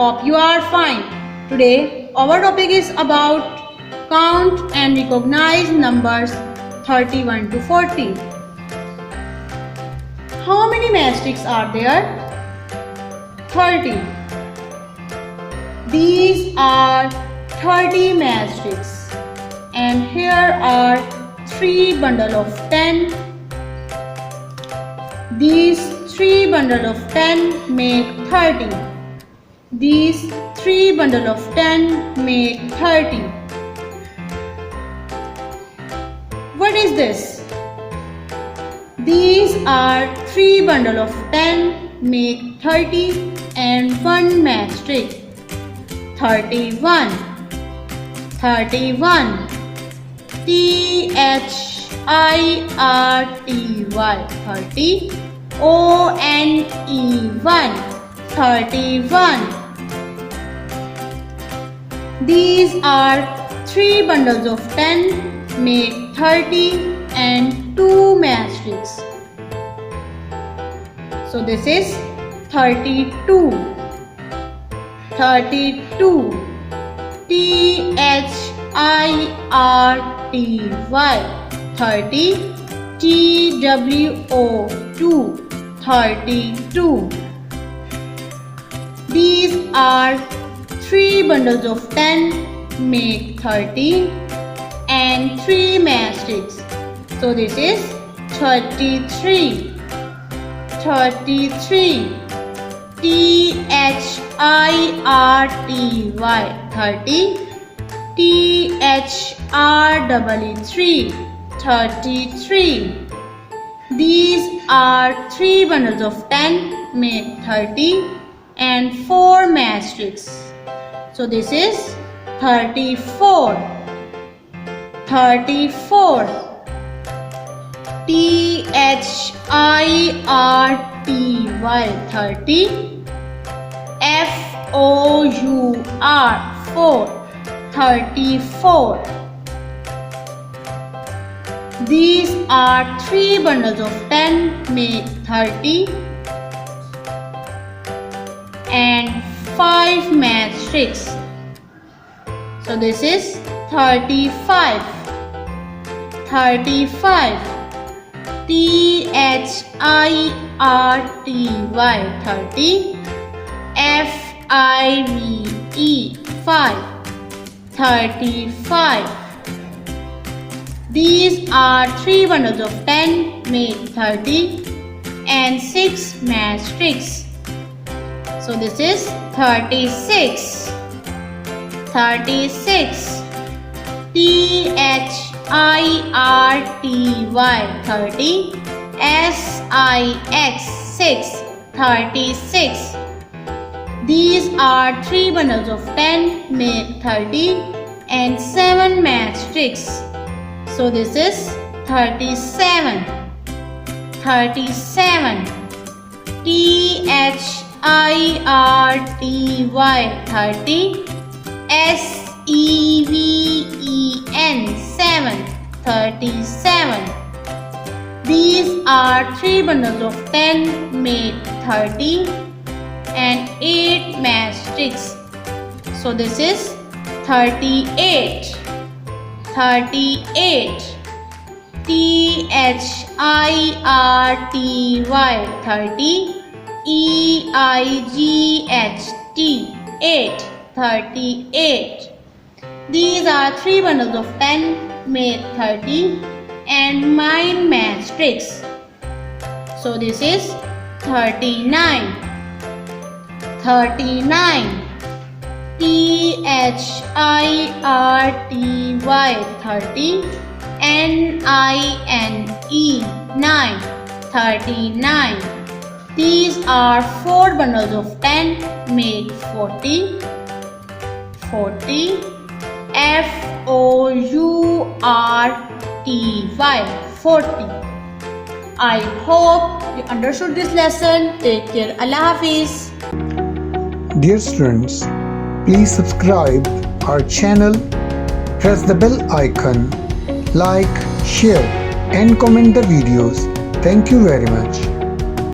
Hope you are fine. Today our topic is about count and recognize numbers 31 to 40. How many matchsticks are there? 30. These are 30 matchsticks, and here are 3 bundles of 10. These 3 bundles of 10 make 30. These 3 bundles of 10 make 30. What is this? These are 3 bundles of 10 make 30 and 1 matchstick. 31. 31. Thirty. 30. one. 31. These are 3 bundles of 10 make 30 and 2 matchsticks. So this is 32. 32. Thirty. 32. 32. These are 3 bundles of 10 make 30 and 3 matchsticks. So this is 33. 33. Thirty. 33. These are 3 bundles of 10 make 30 and 4 matchsticks. So this is 34. 34. Thirty. 4. 34. These are 3 bundles of 10 make 30 and 5 matchsticks. So this is 35. 35. Thirty. 5. 35. These are 3 bundles of 10 make 30 and 6 matchsticks. So this is 36. 36. Thirty. 6. 36. These are 3 bundles of 10 make 30 and 7 matchsticks. So this is 37. 37. Thirty. 7. 37. These are 3 bundles of 10 make 30 and 8 matchsticks. So this is 38. 38. Thirty. 8. 38. These are 3 bundles of 10 make 30 and 9 matchsticks. So this is 39. 39. Thirty. 9. 39. These are 4 bundles of 10 make 40. 40. 40. I hope you understood this lesson. Take care. Allah Hafiz. Dear students, please subscribe our channel, press the bell icon, like, share and comment the videos. Thank you very much.